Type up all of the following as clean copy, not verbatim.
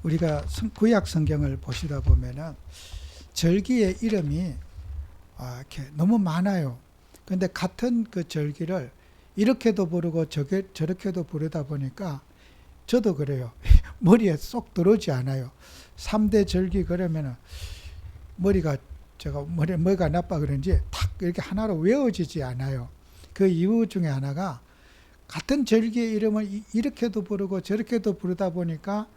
우리가 구약 성경을 보시다 보면은 절기의 이름이 이렇게 너무 많아요. 그런데 같은 그 절기를 이렇게도 부르고 저렇게도 부르다 보니까 저도 그래요. 머리에 쏙 들어오지 않아요. 3대 절기 그러면은 머리가 나빠 그런지 탁 이렇게 하나로 외워지지 않아요. 그 이유 중에 하나가 같은 절기의 이름을 이렇게도 부르고 저렇게도 부르다 보니까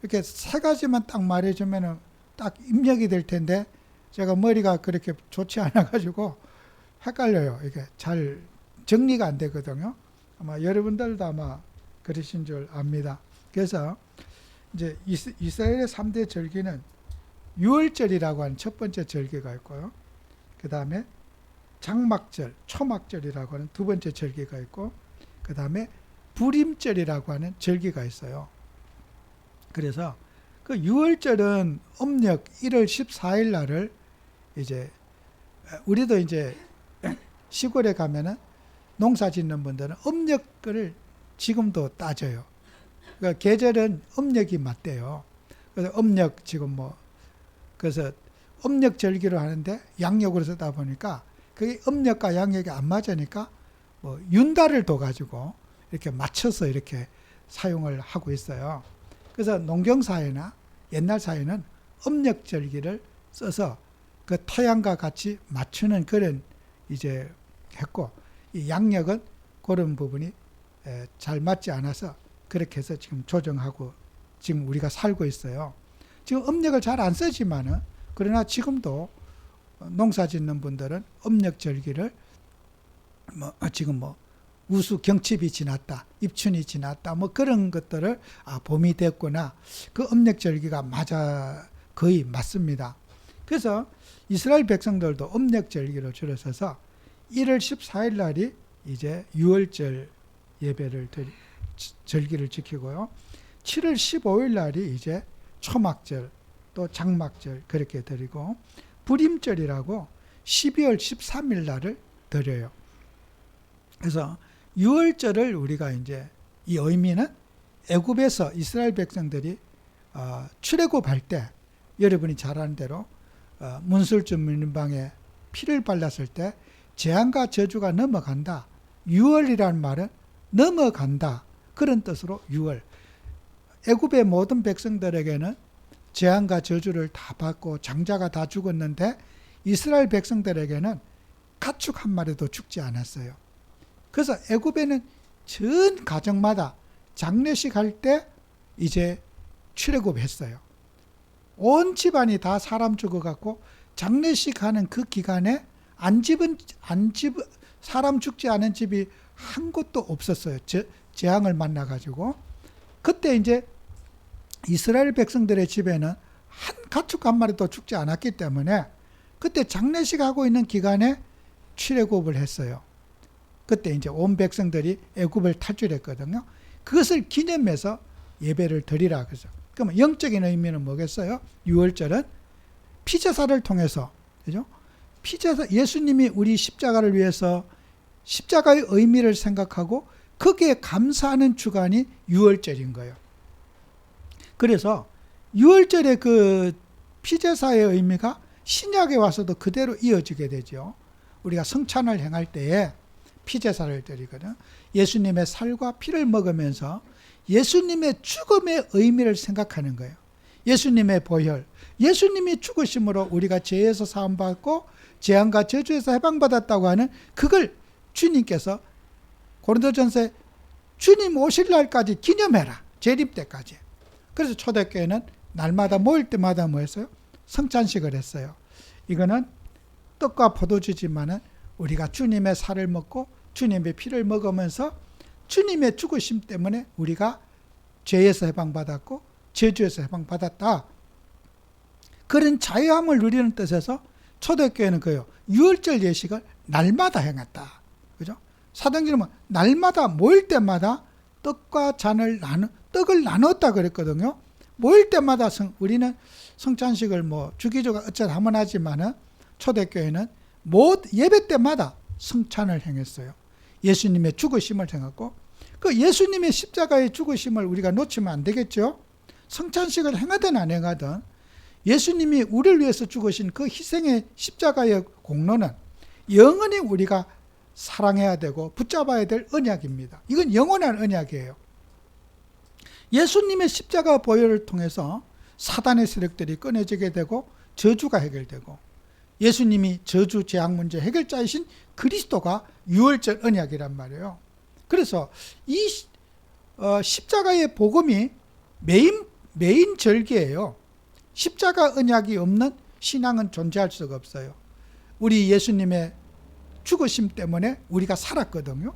이렇게 세 가지만 딱 말해주면은 딱 입력이 될 텐데 제가 머리가 그렇게 좋지 않아 가지고 헷갈려요. 이게 잘 정리가 안 되거든요. 아마 여러분들도 아마 그러신 줄 압니다. 그래서 이제 이스라엘의 3대 절기는 유월절이라고 하는 첫 번째 절기가 있고요. 그 다음에 장막절, 초막절이라고 하는 두 번째 절기가 있고, 그 다음에 불임절이라고 하는 절기가 있어요. 그래서 그 유월절은 음력 1월 14일 날을 이제 우리도 이제 시골에 가면은 농사 짓는 분들은 음력을 지금도 따져요. 그러니까 계절은 음력이 맞대요. 그래서 음력 지금 그래서 음력 절기로 하는데 양력으로 쓰다 보니까 그게 음력과 양력이 안 맞으니까 윤달을 둬 가지고 이렇게 맞춰서 이렇게 사용을 하고 있어요. 그래서 농경사회나 옛날 사회는 음력 절기를 써서 그 토양과 같이 맞추는 그런 이제 했고, 이 양력은 그런 부분이 잘 맞지 않아서 그렇게 해서 지금 조정하고 지금 우리가 살고 있어요. 지금 음력을 잘 안 쓰지만은 그러나 지금도 농사 짓는 분들은 음력 절기를 지금 우수 경칩이 지났다, 입춘이 지났다, 그런 것들을 봄이 됐구나. 그 음력 절기가 거의 맞습니다. 그래서 이스라엘 백성들도 음력 절기로 줄여서서 1월 14일 날이 이제 유월절 예배를 절기를 지키고요. 7월 15일 날이 이제 초막절 또 장막절 그렇게 드리고, 불임절이라고 12월 13일 날을 드려요. 그래서 유월절을 우리가 이제 이 의미는 애굽에서 이스라엘 백성들이 출애굽할 때 여러분이 잘 아는 대로 문술주 문방에 피를 발랐을 때 재앙과 저주가 넘어간다. 유월이라는 말은 넘어간다. 그런 뜻으로 유월. 애굽의 모든 백성들에게는 재앙과 저주를 다 받고 장자가 다 죽었는데 이스라엘 백성들에게는 가축 한 마리도 죽지 않았어요. 그래서 애굽에는 전 가정마다 장례식 할 때 이제 출애굽했어요. 온 집안이 다 사람 죽어갖고 장례식 하는 그 기간에 사람 죽지 않은 집이 한 곳도 없었어요. 재앙을 만나가지고. 그때 이제 이스라엘 백성들의 집에는 한 가축 한 마리도 죽지 않았기 때문에 그때 장례식 하고 있는 기간에 출애굽을 했어요. 그때 이제 온 백성들이 애굽을 탈출했거든요. 그것을 기념해서 예배를 드리라 그래서. 그러면 영적인 의미는 뭐겠어요? 유월절은 피제사를 통해서, 그죠? 예수님이 우리 십자가를 위해서 십자가의 의미를 생각하고 거기에 감사하는 주간이 유월절인 거예요. 그래서 유월절의 그 피제사의 의미가 신약에 와서도 그대로 이어지게 되죠. 우리가 성찬을 행할 때에 피제사를 드리거든. 예수님의 살과 피를 먹으면서 예수님의 죽음의 의미를 생각하는 거예요. 예수님의 보혈, 예수님이 죽으심으로 우리가 죄에서 사함받고 재앙과 저주에서 해방받았다고 하는 그걸 주님께서 고린도전서에 주님 오실 날까지 기념해라. 재림 때까지. 그래서 초대교회는 날마다 모일 때마다 뭐 했어요? 성찬식을 했어요. 이거는 떡과 포도주지만은 우리가 주님의 살을 먹고 주님의 피를 먹으면서 주님의 죽으심 때문에 우리가 죄에서 해방받았고 저주에서 해방받았다. 그런 자유함을 누리는 뜻에서 초대교회는 그요. 유월절 예식을 날마다 행했다. 그죠? 사도행전은 날마다 모일 때마다 떡을 나눴다 그랬거든요. 모일 때마다 우리는 성찬식을 주기적으로 어쩌다 하면 하지만은 초대교회는 예배 때마다 성찬을 행했어요. 예수님의 죽으심을 생각하고 그 예수님의 십자가의 죽으심을 우리가 놓치면 안 되겠죠. 성찬식을 행하든 안 행하든 예수님이 우리를 위해서 죽으신 그 희생의 십자가의 공로는 영원히 우리가 사랑해야 되고 붙잡아야 될 언약입니다. 이건 영원한 언약이에요. 예수님의 십자가 보혈을 통해서 사단의 세력들이 끊어지게 되고 저주가 해결되고 예수님이 저주 재앙 문제 해결자이신 그리스도가 유월절 언약이란 말이에요. 그래서 이 십자가의 복음이 메인 절기예요. 십자가 언약이 없는 신앙은 존재할 수가 없어요. 우리 예수님의 죽으심 때문에 우리가 살았거든요.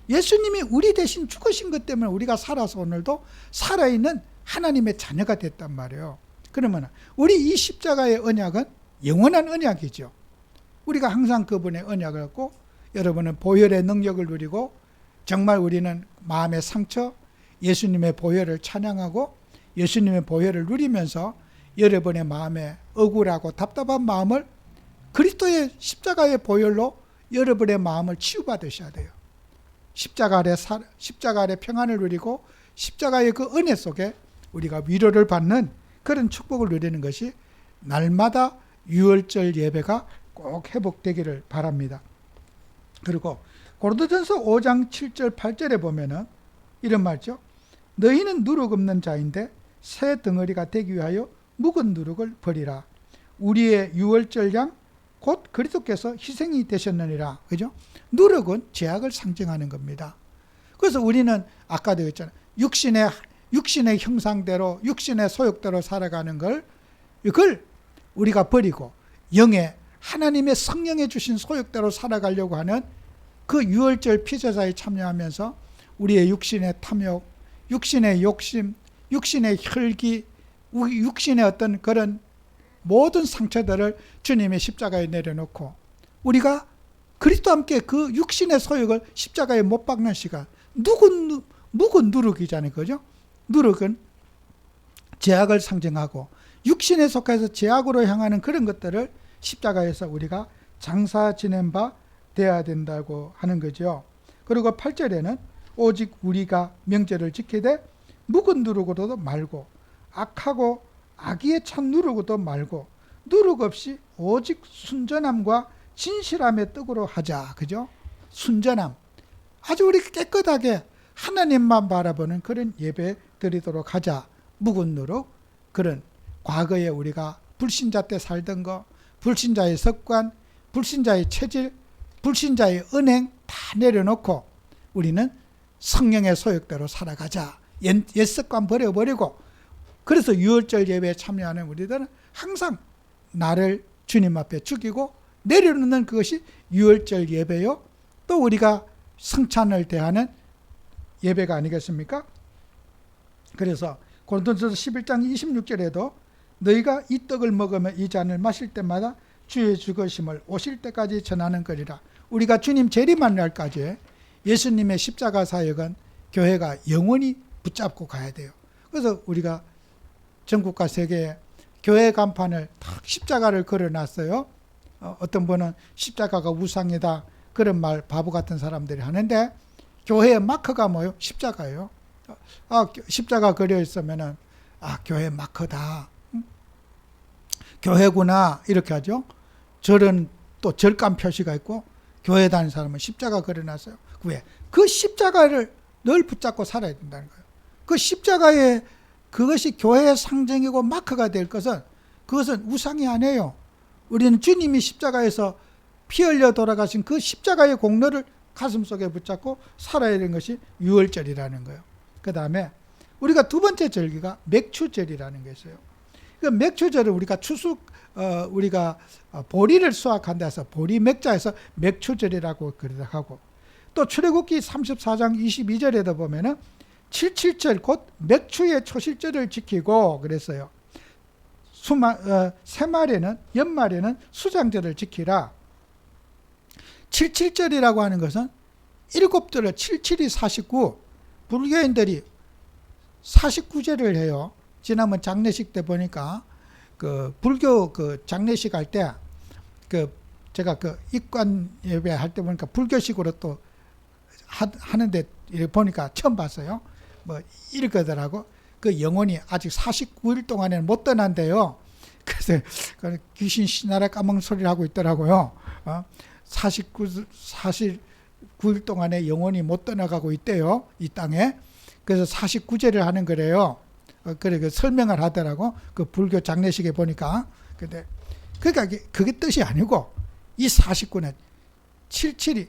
예수님이 우리 대신 죽으신 것 때문에 우리가 살아서 오늘도 살아있는 하나님의 자녀가 됐단 말이에요. 그러면 우리 이 십자가의 언약은 영원한 언약이죠. 우리가 항상 그분의 언약을 갖고 여러분은 보혈의 능력을 누리고 정말 우리는 마음의 상처, 예수님의 보혈을 찬양하고 예수님의 보혈을 누리면서 여러분의 마음에 억울하고 답답한 마음을 그리스도의 십자가의 보혈로 여러분의 마음을 치유받으셔야 돼요. 십자가 아래 평안을 누리고 십자가의 그 은혜 속에 우리가 위로를 받는 그런 축복을 누리는 것이 날마다 유월절 예배가 꼭 회복되기를 바랍니다. 그리고 고린도전서 5장 7절 8절에 보면은 이런 말이죠. 너희는 누룩 없는 자인데 새 덩어리가 되기 위하여 묵은 누룩을 버리라. 우리의 유월절 양 곧 그리스도께서 희생이 되셨느니라. 그죠? 누룩은 죄악을 상징하는 겁니다. 그래서 우리는 아까도 했잖아요. 육신의 형상대로 육신의 소욕대로 살아가는 이걸 우리가 버리고 영의 하나님의 성령에 주신 소욕대로 살아가려고 하는 그 유월절 피제사에 참여하면서 우리의 육신의 탐욕, 육신의 욕심, 육신의 혈기, 육신의 어떤 그런 모든 상처들을 주님의 십자가에 내려놓고 우리가 그리스도와 함께 그 육신의 소욕을 십자가에 못 박는 시간, 묵은 누룩이잖아요. 그죠? 누룩은 죄악을 상징하고 육신에 속해서 죄악으로 향하는 그런 것들을 십자가에서 우리가 장사 지낸 바 되어야 된다고 하는 거죠. 그리고 8절에는 오직 우리가 명절을 지키되 묵은 누룩으로도 말고 악하고 악의에 찬 누룩으로도 말고 누룩 없이 오직 순전함과 진실함의 떡으로 하자. 그죠? 순전함. 아주 우리 깨끗하게 하나님만 바라보는 그런 예배 드리도록 하자. 묵은 누룩. 그런 과거에 우리가 불신자 때 살던 거, 불신자의 습관, 불신자의 체질, 불신자의 은행 다 내려놓고 우리는 성령의 소욕대로 살아가자. 옛 습관 버려버리고 그래서 유월절 예배에 참여하는 우리들은 항상 나를 주님 앞에 죽이고 내려놓는 그것이 유월절 예배요. 또 우리가 성찬을 대하는 예배가 아니겠습니까? 그래서 고린도전서 11장 26절에도 너희가 이 떡을 먹으며 이 잔을 마실 때마다 주의 죽으심을 오실 때까지 전하는 거리라. 우리가 주님 재림하는 날까지 예수님의 십자가 사역은 교회가 영원히 붙잡고 가야 돼요. 그래서 우리가 전국과 세계에 교회 간판을 딱 십자가를 걸어놨어요. 어떤 분은 십자가가 우상이다 그런 말 바보 같은 사람들이 하는데 교회의 마크가 뭐예요? 십자가예요. 십자가 그려 있으면은 교회 마크다. 교회구나 이렇게 하죠. 절은 또 절간 표시가 있고 교회 다니는 사람은 십자가 그려놨어요. 왜? 그 십자가를 늘 붙잡고 살아야 된다는 거예요. 그 십자가의 그것이 교회의 상징이고 마크가 될 것은 그것은 우상이 아니에요. 우리는 주님이 십자가에서 피 흘려 돌아가신 그 십자가의 공로를 가슴속에 붙잡고 살아야 되는 것이 유월절이라는 거예요. 그 다음에 우리가 두 번째 절기가 맥추절이라는 게 있어요. 그 맥추절을 우리가 우리가 보리를 수확한 데서 보리 맥자에서 맥추절이라고 하고 또 출애굽기 34장 22절에도 보면은 77절 곧 맥추의 초실절을 지키고 그랬어요. 새말에는 연말에는 수장절을 지키라. 77절이라고 하는 것은 7절을 77이 49 불교인들이 49절을 해요. 지난번 장례식 때 보니까 그 불교 그 장례식 할 때 그 제가 그 입관 예배 할 때 보니까 불교식으로 또 하는데 보니까 처음 봤어요. 뭐 이렇게더라고. 그 영혼이 아직 49일 동안에는 못 떠난대요. 그래서 귀신 신나라 까먹는 소리를 하고 있더라고요. 49일 동안에 영혼이 못 떠나가고 있대요. 이 땅에. 그래서 49제를 하는 거래요. 그래, 그 설명을 하더라고. 그 불교 장례식에 보니까. 근데, 그러니까 그게 뜻이 아니고, 이 49는 77이,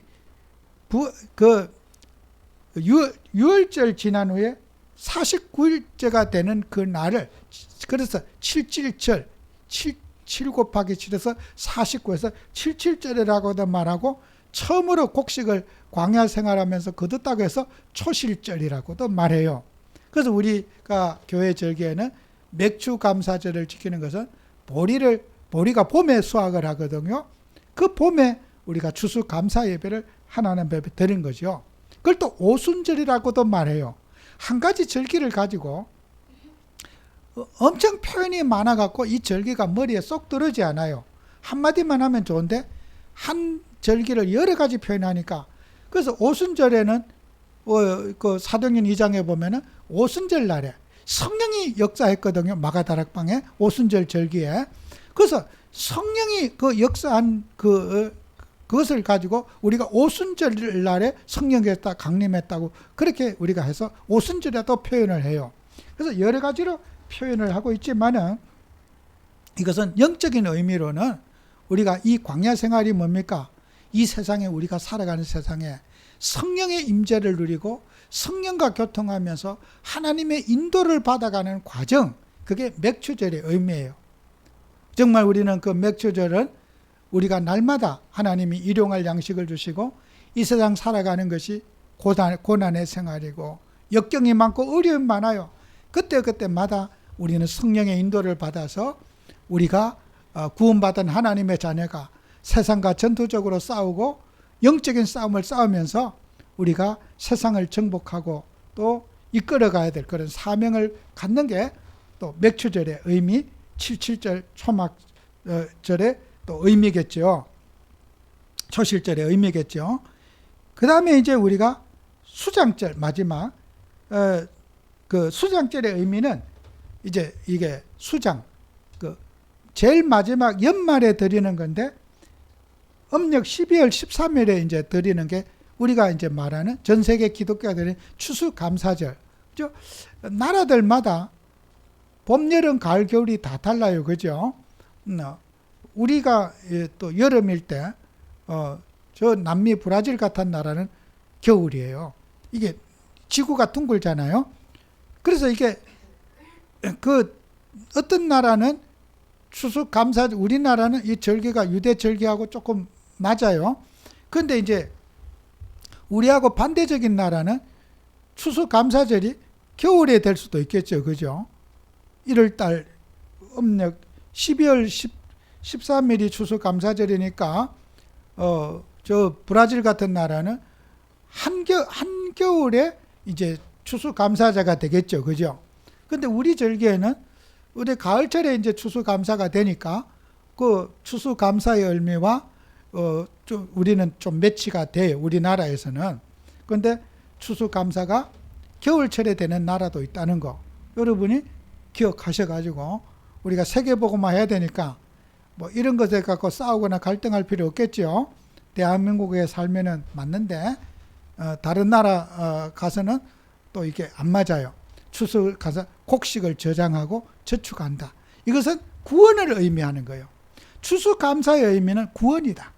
유월절 지난 후에 49일째가 되는 그 날을, 그래서 77절, 7 곱하기 7에서 49에서 77절이라고도 말하고, 처음으로 곡식을 광야 생활하면서 거뒀다고 해서 초실절이라고도 말해요. 그래서 우리가 교회 절기에는 맥주 감사절을 지키는 것은 보리가 봄에 수확을 하거든요. 그 봄에 우리가 추수 감사 예배를 하나님 앞에 드린 거죠. 그걸 또 오순절이라고도 말해요. 한 가지 절기를 가지고 엄청 표현이 많아갖고 이 절기가 머리에 쏙 들어오지 않아요. 한마디만 하면 좋은데 한 절기를 여러 가지 표현하니까, 그래서 오순절에는 그 사도행전 2장에 보면은 오순절 날에 성령이 역사했거든요. 마가다락방에 오순절 절기에. 그래서 성령이 그 역사한 그것을 가지고 우리가 오순절 날에 성령이 강림했다고 그렇게 우리가 해서 오순절에도 표현을 해요. 그래서 여러 가지로 표현을 하고 있지만은 이것은 영적인 의미로는 우리가 이 광야 생활이 뭡니까? 이 세상에 우리가 살아가는 세상에 성령의 임재를 누리고 성령과 교통하면서 하나님의 인도를 받아가는 과정, 그게 맥추절의 의미예요. 정말 우리는 그 맥추절은 우리가 날마다 하나님이 일용할 양식을 주시고 이 세상 살아가는 것이 고난의 생활이고 역경이 많고 어려움이 많아요. 그때마다 우리는 성령의 인도를 받아서 우리가 구원받은 하나님의 자녀가 세상과 전투적으로 싸우고 영적인 싸움을 싸우면서 우리가 세상을 정복하고 또 이끌어가야 될 그런 사명을 갖는 게 또 맥추절의 의미, 77절 초막절의 또 의미겠죠. 초실절의 의미겠죠. 그 다음에 이제 우리가 수장절, 마지막 그 수장절의 의미는 이제 이게 수장, 그 제일 마지막 연말에 드리는 건데 음력 12월 13일에 이제 드리는 게 우리가 이제 말하는 전 세계 기독교가들의 추수감사절. 그죠? 나라들마다 봄, 여름, 가을, 겨울이 다 달라요. 그죠? 우리가 또 여름일 때, 저 남미 브라질 같은 나라는 겨울이에요. 이게 지구가 둥글잖아요. 그래서 이게 그 어떤 나라는 추수감사, 우리나라는 이 절기가 유대 절기하고 조금 맞아요. 그런데 이제 우리하고 반대적인 나라는 추수감사절이 겨울에 될 수도 있겠죠. 그죠? 1월달 음력 12월 13일이 추수감사절이니까 저 브라질 같은 나라는 한겨울에 이제 추수감사자가 되겠죠. 그죠? 근데 우리 절기에는 우리 가을철에 이제 추수감사가 되니까 그 추수감사의 의미와 좀 우리는 좀 매치가 돼요. 우리나라에서는. 그런데 추수감사가 겨울철에 되는 나라도 있다는 거 여러분이 기억하셔가지고 우리가 세계복음화 해야 되니까 뭐 이런 것에 갖고 싸우거나 갈등할 필요 없겠죠. 대한민국에 살면은 맞는데 다른 나라 가서는 또 이게 안 맞아요. 추수 가서 곡식을 저장하고 저축한다. 이것은 구원을 의미하는 거예요. 추수감사의 의미는 구원이다.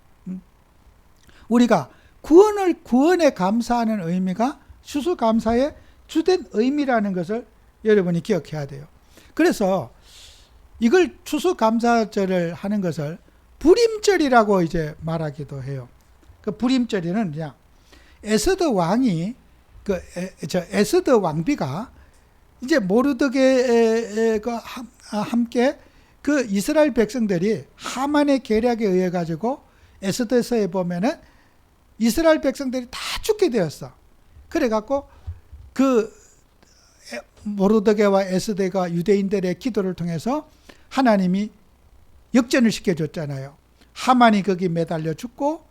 우리가 구원에 감사하는 의미가 추수감사의 주된 의미라는 것을 여러분이 기억해야 돼요. 그래서 이걸 추수감사절을 하는 것을 불임절이라고 이제 말하기도 해요. 그 불임절에는 그냥 에스더 왕이 에스더 왕비가 이제 모르드게과 함께 그 이스라엘 백성들이 하만의 계략에 의해 가지고 에스더서에 보면은 이스라엘 백성들이 다 죽게 되었어. 그래 갖고 그 모르드게와 에스더가 유대인들의 기도를 통해서 하나님이 역전을 시켜줬잖아요. 하만이 거기 매달려 죽고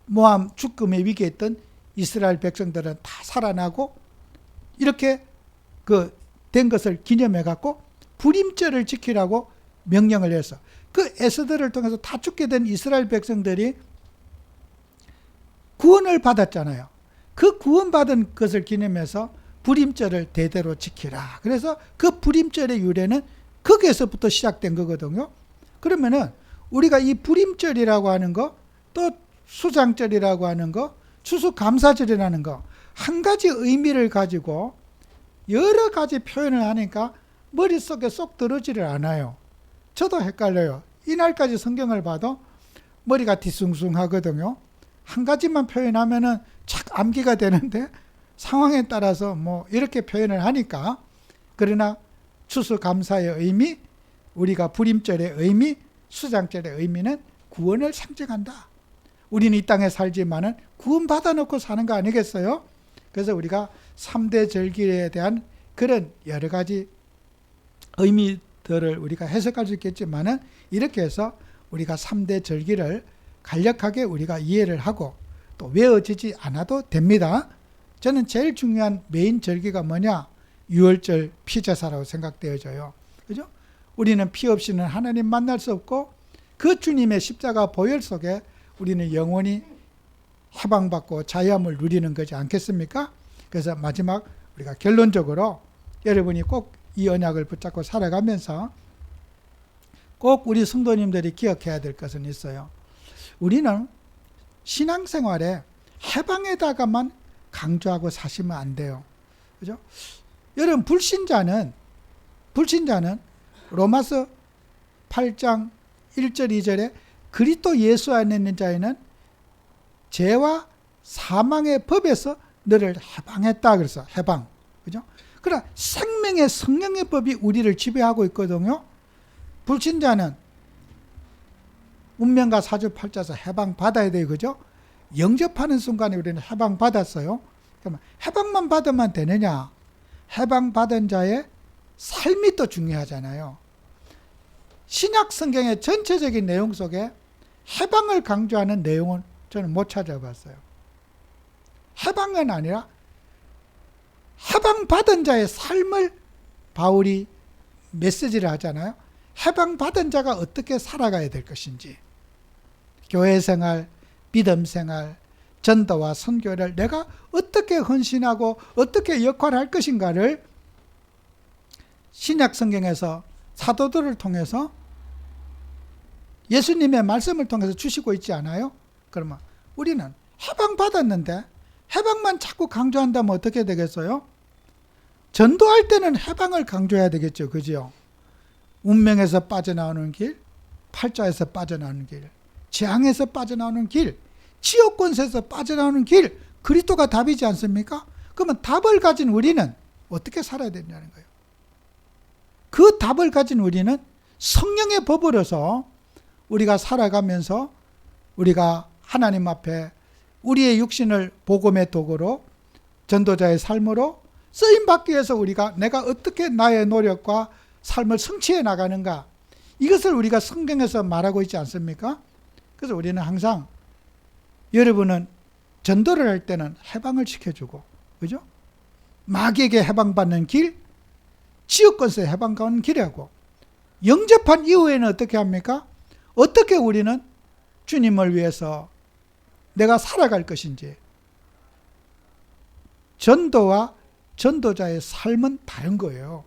모함 죽음의 위기에 있던 이스라엘 백성들은 다 살아나고 이렇게 그 된 것을 기념해 갖고 불임절을 지키라고 명령을 했어. 그 에스더를 통해서 다 죽게 된 이스라엘 백성들이 구원을 받았잖아요. 그 구원받은 것을 기념해서 불임절을 대대로 지키라. 그래서 그 불임절의 유래는 거기에서부터 시작된 거거든요. 그러면은 우리가 이 불임절이라고 하는 거, 또 수장절이라고 하는 거, 추수감사절이라는 거, 한 가지 의미를 가지고 여러 가지 표현을 하니까 머릿속에 쏙 들어지를 않아요. 저도 헷갈려요. 이날까지 성경을 봐도 머리가 뒤숭숭하거든요. 한 가지만 표현하면은 착 암기가 되는데 상황에 따라서 뭐 이렇게 표현을 하니까, 그러나 추수감사의 의미, 우리가 불임절의 의미, 수장절의 의미는 구원을 상징한다. 우리는 이 땅에 살지만은 구원받아 놓고 사는 거 아니겠어요? 그래서 우리가 3대 절기에 대한 그런 여러 가지 의미들을 우리가 해석할 수 있겠지만은, 이렇게 해서 우리가 3대 절기를 간략하게 우리가 이해를 하고 또 외워지지 않아도 됩니다. 저는 제일 중요한 메인 절기가 뭐냐? 유월절 피제사라고 생각되어져요. 그죠? 우리는 피 없이는 하나님 만날 수 없고, 그 주님의 십자가 보혈 속에 우리는 영원히 해방받고 자유함을 누리는 거지 않겠습니까? 그래서 마지막 우리가 결론적으로 여러분이 꼭 이 언약을 붙잡고 살아가면서 꼭 우리 성도님들이 기억해야 될 것은 있어요. 우리는 신앙생활에 해방에다가만 강조하고 사시면 안 돼요. 그죠? 여러분, 불신자는 로마서 8장 1절 2절에 그리스도 예수 안에 있는 자에는 죄와 사망의 법에서 너를 해방했다. 그래서 해방. 그죠? 그러나 생명의 성령의 법이 우리를 지배하고 있거든요. 불신자는 운명과 사주팔자에서 해방받아야 돼요. 그죠? 영접하는 순간에 우리는 해방받았어요. 그러면 해방만 받으면 되느냐? 해방받은 자의 삶이 또 중요하잖아요. 신약 성경의 전체적인 내용 속에 해방을 강조하는 내용은 저는 못 찾아봤어요. 해방은 아니라 해방받은 자의 삶을 바울이 메시지를 하잖아요. 해방받은 자가 어떻게 살아가야 될 것인지, 교회 생활, 믿음 생활, 전도와 선교를 내가 어떻게 헌신하고 어떻게 역할을 할 것인가를 신약 성경에서 사도들을 통해서 예수님의 말씀을 통해서 주시고 있지 않아요? 그러면 우리는 해방받았는데 해방만 자꾸 강조한다면 어떻게 되겠어요? 전도할 때는 해방을 강조해야 되겠죠. 그죠? 운명에서 빠져나오는 길, 팔자에서 빠져나오는 길, 재앙에서 빠져나오는 길, 지옥 권세에서 빠져나오는 길, 그리스도가 답이지 않습니까? 그러면 답을 가진 우리는 어떻게 살아야 되냐는 거예요. 그 답을 가진 우리는 성령의 법으로서 우리가 살아가면서 우리가 하나님 앞에 우리의 육신을 복음의 도구로, 전도자의 삶으로 쓰임받기 위해서 내가 어떻게 나의 노력과 삶을 성취해 나가는가, 이것을 우리가 성경에서 말하고 있지 않습니까? 그래서 우리는 항상, 여러분은 전도를 할 때는 해방을 시켜주고, 그죠? 마귀에게 해방받는 길, 지옥권세 해방받는 길이고, 영접한 이후에는 어떻게 합니까? 어떻게 우리는 주님을 위해서 내가 살아갈 것인지. 전도와 전도자의 삶은 다른 거예요.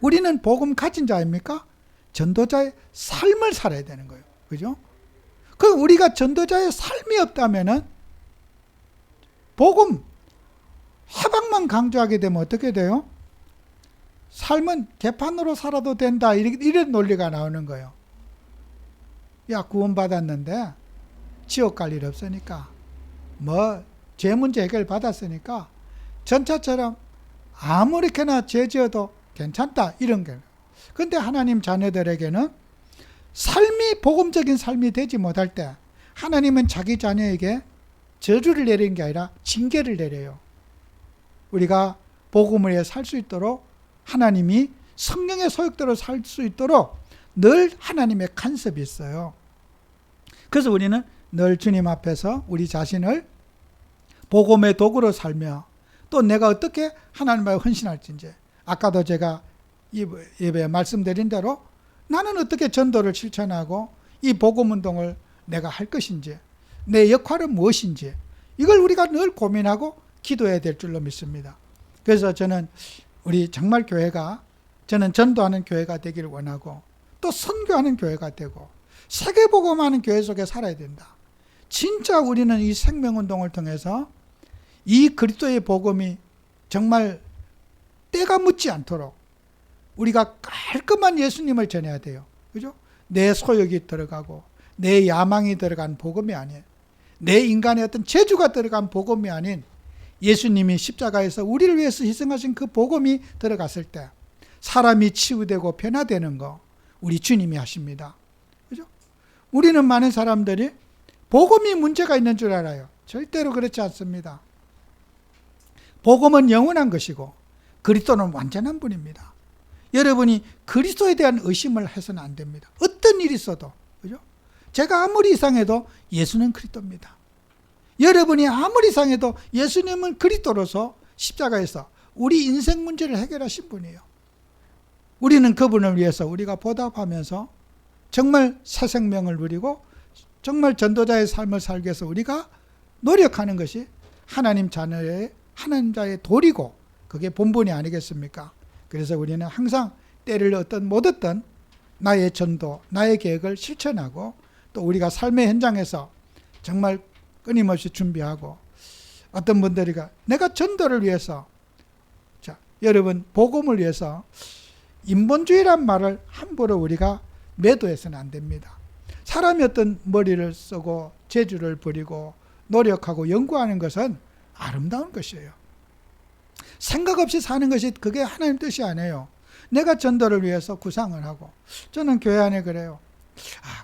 우리는 복음 가진 자입니까? 전도자의 삶을 살아야 되는 거예요. 그죠? 그럼 우리가 전도자의 삶이 없다면은 복음, 해방만 강조하게 되면 어떻게 돼요? 삶은 개판으로 살아도 된다, 이런 논리가 나오는 거예요. 야, 구원받았는데 지옥 갈 일 없으니까, 죄 문제 해결 받았으니까 전차처럼 아무렇게나 죄 지어도 괜찮다, 이런 거예요. 그런데 하나님 자녀들에게는 삶이 복음적인 삶이 되지 못할 때 하나님은 자기 자녀에게 저주를 내리는 게 아니라 징계를 내려요. 우리가 복음을 위해 살 수 있도록, 하나님이 성령의 소욕대로 살 수 있도록 늘 하나님의 간섭이 있어요. 그래서 우리는 늘 주님 앞에서 우리 자신을 복음의 도구로 살며 또 내가 어떻게 하나님 앞에 헌신할진지. 아까도 제가 예배에 말씀드린 대로 나는 어떻게 전도를 실천하고 이 복음운동을 내가 할 것인지, 내 역할은 무엇인지, 이걸 우리가 늘 고민하고 기도해야 될 줄로 믿습니다. 그래서 저는 우리 정말 교회가, 저는 전도하는 교회가 되기를 원하고, 또 선교하는 교회가 되고, 세계복음하는 교회 속에 살아야 된다. 진짜 우리는 이 생명운동을 통해서 이 그리스도의 복음이 정말 때가 묻지 않도록 우리가 깔끔한 예수님을 전해야 돼요. 그죠? 내 소욕이 들어가고 내 야망이 들어간 복음이 아닌, 내 인간의 어떤 재주가 들어간 복음이 아닌 예수님이 십자가에서 우리를 위해서 희생하신 그 복음이 들어갔을 때 사람이 치유되고 변화되는 거 우리 주님이 하십니다. 그죠? 우리는 많은 사람들이 복음이 문제가 있는 줄 알아요. 절대로 그렇지 않습니다. 복음은 영원한 것이고 그리스도는 완전한 분입니다. 여러분이 그리스도에 대한 의심을 해서는 안 됩니다. 어떤 일이 있어도. 그죠? 제가 아무리 이상해도 예수는 그리스도입니다. 여러분이 아무리 이상해도 예수님은 그리스도로서 십자가에서 우리 인생 문제를 해결하신 분이에요. 우리는 그분을 위해서 우리가 보답하면서 정말 새 생명을 누리고 정말 전도자의 삶을 살기 위해서 우리가 노력하는 것이 하나님 자녀의, 하나님 자의 도리고 그게 본분이 아니겠습니까? 그래서 우리는 항상 때를 얻든 못 얻든 나의 전도, 나의 계획을 실천하고 또 우리가 삶의 현장에서 정말 끊임없이 준비하고, 어떤 분들이 내가 전도를 위해서, 자, 여러분 복음을 위해서 인본주의란 말을 함부로 우리가 매도해서는 안 됩니다. 사람이 어떤 머리를 쓰고 재주를 부리고 노력하고 연구하는 것은 아름다운 것이에요. 생각 없이 사는 것이 그게 하나님 뜻이 아니에요. 내가 전도를 위해서 구상을 하고, 저는 교회 안에 그래요.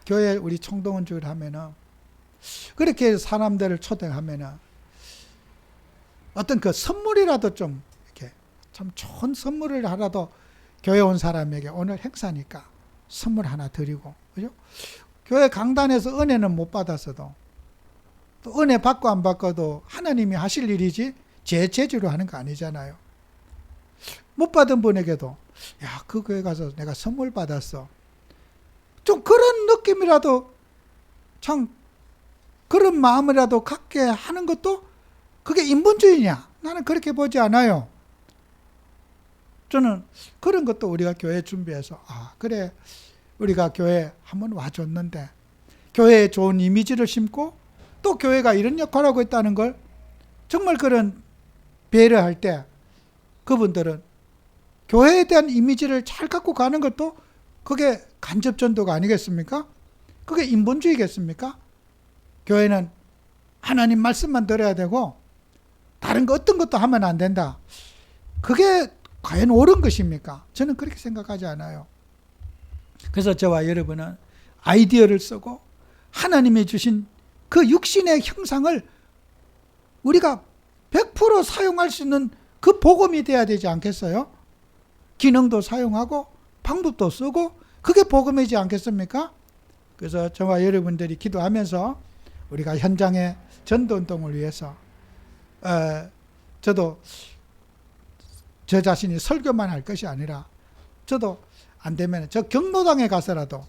교회 우리 총동원주를 하면은 그렇게 사람들을 초대하면은 어떤 그 선물이라도 좀 이렇게 참 좋은 선물을 하라도 교회 온 사람에게 오늘 행사니까 선물 하나 드리고, 그죠? 교회 강단에서 은혜는 못 받았어도 또 은혜 받고 안 받고도 하나님이 하실 일이지 제 재주로 하는 거 아니잖아요. 못 받은 분에게도 야, 그 교회 가서 내가 선물 받았어. 좀 그런 느낌이라도, 참 그런 마음이라도 갖게 하는 것도 그게 인본주의냐? 나는 그렇게 보지 않아요. 저는 그런 것도 우리가 교회 준비해서 그래, 우리가 교회 한번 와줬는데 교회에 좋은 이미지를 심고 또 교회가 이런 역할을 하고 있다는 걸 정말 그런 배려할 때 그분들은 교회에 대한 이미지를 잘 갖고 가는 것도 그게 간접전도가 아니겠습니까? 그게 인본주의겠습니까? 교회는 하나님 말씀만 들어야 되고 다른 거 어떤 것도 하면 안 된다. 그게 과연 옳은 것입니까? 저는 그렇게 생각하지 않아요. 그래서 저와 여러분은 아이디어를 쓰고 하나님이 주신 그 육신의 형상을 우리가 100% 사용할 수 있는 그 복음이 돼야 되지 않겠어요? 기능도 사용하고 방법도 쓰고 그게 복음이지 않겠습니까? 그래서 저와 여러분들이 기도하면서 우리가 현장의 전도운동을 위해서 저도 저 자신이 설교만 할 것이 아니라 저도 안 되면 저 경로당에 가서라도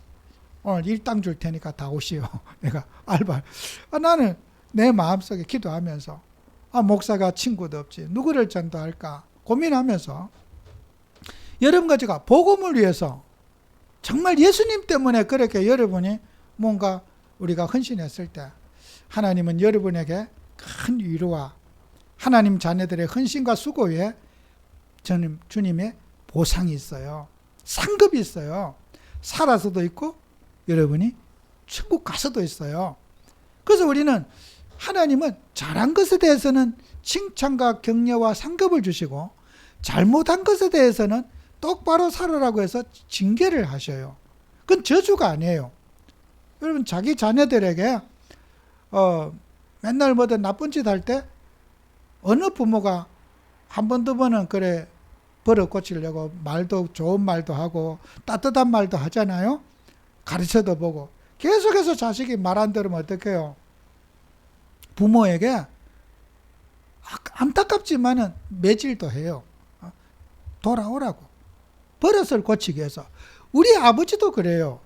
오늘 일당 줄 테니까 다 오시오. 내가 알바. 나는 내 마음속에 기도하면서 목사가 친구도 없지 누구를 전도할까 고민하면서 여러분과 제가 복음을 위해서 정말 예수님 때문에 그렇게 여러분이 뭔가 우리가 헌신했을 때 하나님은 여러분에게 큰 위로와 하나님 자녀들의 헌신과 수고에 주님의 보상이 있어요. 상급이 있어요. 살아서도 있고 여러분이 천국 가서도 있어요. 그래서 우리는 하나님은 잘한 것에 대해서는 칭찬과 격려와 상급을 주시고 잘못한 것에 대해서는 똑바로 살아라고 해서 징계를 하셔요. 그건 저주가 아니에요. 여러분 자기 자녀들에게 맨날 뭐든 나쁜 짓 할 때 어느 부모가 한 번 두 번은 그래 버릇 고치려고 말도 좋은 말도 하고 따뜻한 말도 하잖아요. 가르쳐도 보고 계속해서 자식이 말 안 들으면 어떡해요? 부모에게 안타깝지만은 매질도 해요. 돌아오라고. 버릇을 고치기 위해서. 우리 아버지도 그래요.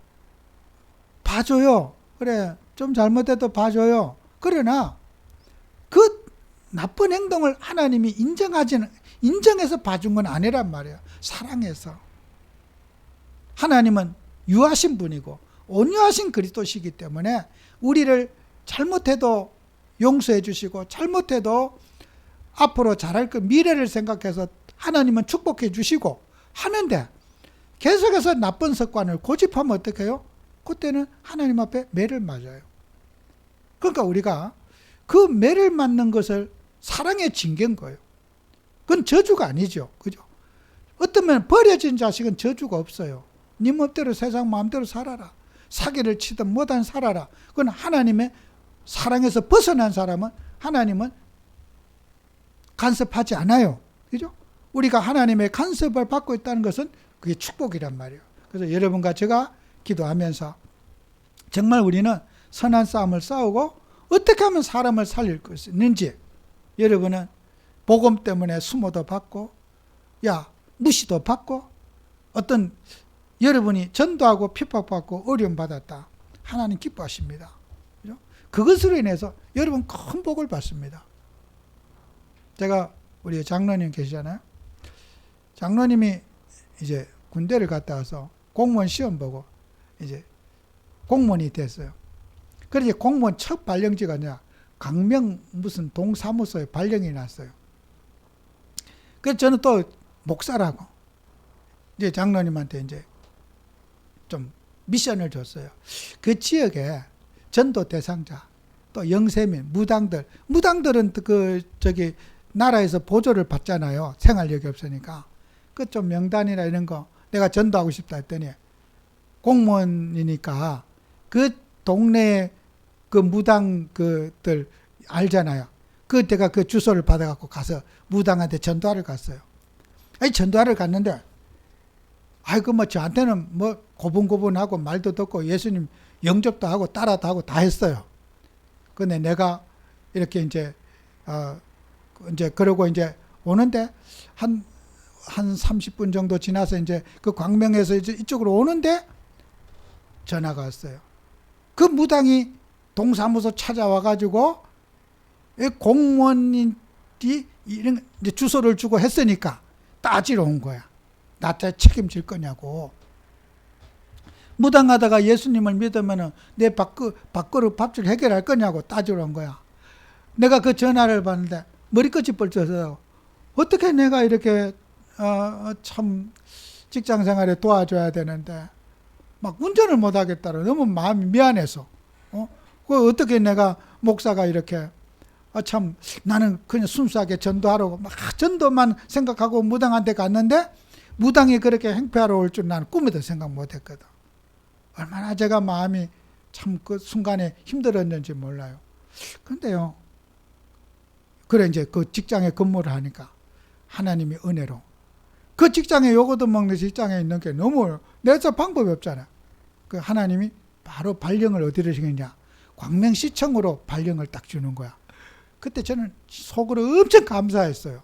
봐줘요. 그래, 좀 잘못해도 봐줘요. 그러나 그 나쁜 행동을 하나님이 인정해서 봐준 건 아니란 말이에요. 사랑해서. 하나님은 유하신 분이고 온유하신 그리스도시기 때문에 우리를 잘못해도 용서해 주시고 잘못해도 앞으로 잘할 그 미래를 생각해서 하나님은 축복해 주시고 하는데 계속해서 나쁜 습관을 고집하면 어떻게 해요? 그때는 하나님 앞에 매를 맞아요. 그러니까 우리가 그 매를 맞는 것을 사랑의 징계인 거예요. 그건 저주가 아니죠. 그죠? 어쩌면 버려진 자식은 저주가 없어요. 네 멋대로 세상 마음대로 살아라. 사기를 치든 뭐든 살아라. 그건 하나님의 사랑에서 벗어난 사람은 하나님은 간섭하지 않아요. 그죠? 우리가 하나님의 간섭을 받고 있다는 것은 그게 축복이란 말이에요. 그래서 여러분과 제가 기도하면서 정말 우리는 선한 싸움을 싸우고 어떻게 하면 사람을 살릴 수 있는지 여러분은 복음 때문에 수모도 받고 무시도 받고 어떤 여러분이 전도하고 핍박받고 어려움 받았다. 하나님 기뻐하십니다. 그죠? 그것으로 인해서 여러분 큰 복을 받습니다. 제가 우리 장로님 계시잖아요. 장로님이 이제 군대를 갔다 와서 공무원 시험 보고 이제 공무원이 됐어요. 그래서 공무원 첫 발령지가 강명 무슨 동사무소에 발령이 났어요. 그래서 저는 또 목사라고 이제 장로님한테 이제 좀 미션을 줬어요. 그 지역에 전도 대상자, 또 영세민, 무당들은 나라에서 보조를 받잖아요. 생활력이 없으니까. 그 좀 명단이나 이런 거 내가 전도하고 싶다 했더니 공무원이니까 그 동네에 그 무당 그들 알잖아요. 내가 그 주소를 받아갖고 가서 무당한테 전도하러 갔어요. 전도하러 갔는데 저한테는 고분고분하고 말도 듣고 예수님 영접도 하고 따라도 하고 다 했어요. 근데 내가 이렇게 이제 그러고 이제 오는데 한 30분 정도 지나서 이제 그 광명에서 이제 이쪽으로 오는데 전화가 왔어요. 그 무당이 동사무소 찾아와가지고 공무원이 이런 이제 주소를 주고 했으니까 따지러 온 거야. 나한테 책임질 거냐고. 무당하다가 예수님을 믿으면은 내 밥그릇 밥줄 해결할 거냐고 따지러 온 거야. 내가 그 전화를 받는데 머리끝이 뻘쳐서 어떻게 내가 이렇게 참 직장 생활에 도와줘야 되는데 막 운전을 못 하겠다고 너무 마음이 미안해서 어떻게 내가 목사가 이렇게 참 나는 그냥 순수하게 전도하라고 막 전도만 생각하고 무당한테 갔는데 무당이 그렇게 행패하러 올 줄 나는 꿈에도 생각 못 했거든. 얼마나 제가 마음이 참 그 순간에 힘들었는지 몰라요. 근데요, 그래 이제 그 직장에 근무를 하니까 하나님이 은혜로 그 직장에 요거도 먹는 직장에 있는 게 너무 내서 방법이 없잖아. 그 하나님이 바로 발령을 어디로 주겠냐? 광명시청으로 발령을 딱 주는 거야. 그때 저는 속으로 엄청 감사했어요.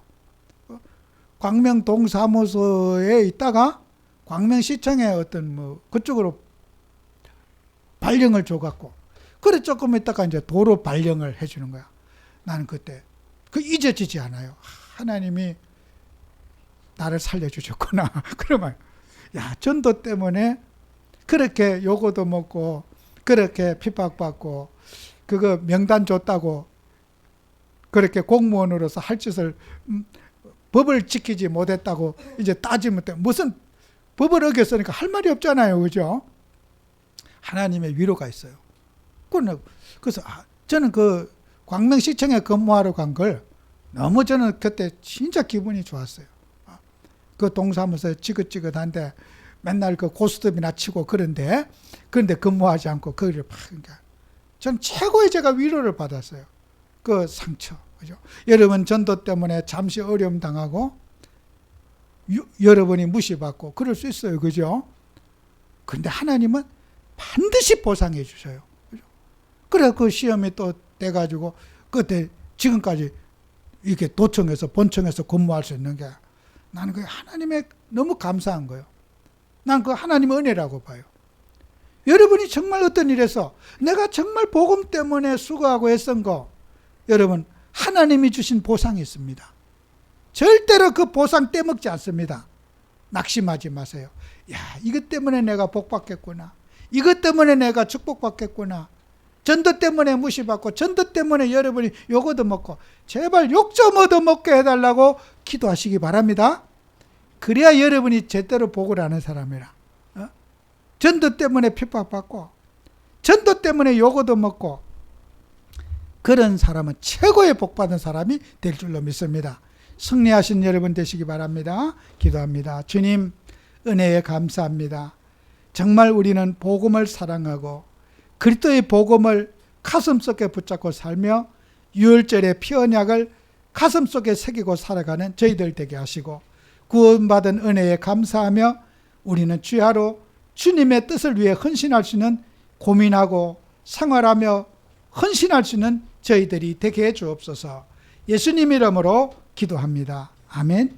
광명 동사무소에 있다가 광명시청에 어떤 그쪽으로 발령을 줘갖고 그래 조금 있다가 이제 도로 발령을 해주는 거야. 나는 그때 잊어지지 않아요. 하나님이 나를 살려주셨구나. 그러면 전도 때문에 그렇게 요거도 먹고 그렇게 핍박받고 그거 명단 줬다고 그렇게 공무원으로서 할 짓을 법을 지키지 못했다고 이제 따지면 무슨 법을 어겼으니까 할 말이 없잖아요. 그죠? 하나님의 위로가 있어요. 그래서 저는 그 광명시청에 근무하러 간 걸 너무 저는 그때 진짜 기분이 좋았어요. 그 동사무소에 지긋지긋한데 맨날 그 고스톱이나 치고 그런데 근무하지 않고 그걸 그러니까 전 최고의 제가 위로를 받았어요. 그 상처. 그죠? 여러분 전도 때문에 잠시 어려움 당하고 여러분이 무시받고 그럴 수 있어요. 그죠? 근데 하나님은 반드시 보상해 주셔요. 그죠? 그래 그 시험이 또 돼가지고 그때 지금까지 이렇게 도청에서 본청에서 근무할 수 있는 게 나는 그 하나님의 너무 감사한 거예요. 난 그 하나님의 은혜라고 봐요. 여러분이 정말 어떤 일에서 내가 정말 복음 때문에 수고하고 애쓴 거, 여러분 하나님이 주신 보상이 있습니다. 절대로 그 보상 떼먹지 않습니다. 낙심하지 마세요. 야, 이것 때문에 내가 복받겠구나. 이것 때문에 내가 축복받겠구나. 전도 때문에 무시받고, 전도 때문에 여러분이 욕 얻어먹고, 제발 욕 좀 얻어먹게 해달라고 기도하시기 바랍니다. 그래야 여러분이 제대로 복을 아는 사람이라. 전도 때문에 핍박받고, 전도 때문에 욕 얻어먹고, 그런 사람은 최고의 복받은 사람이 될 줄로 믿습니다. 승리하신 여러분 되시기 바랍니다. 기도합니다. 주님, 은혜에 감사합니다. 정말 우리는 복음을 사랑하고 그리스도의 복음을 가슴속에 붙잡고 살며 유월절의 피 언약을 가슴속에 새기고 살아가는 저희들 되게 하시고, 구원받은 은혜에 감사하며 우리는 주야로 주님의 뜻을 위해 헌신할 수 있는, 고민하고 생활하며 헌신할 수 있는 저희들이 되게 해 주옵소서. 예수님 이름으로 기도합니다. 아멘.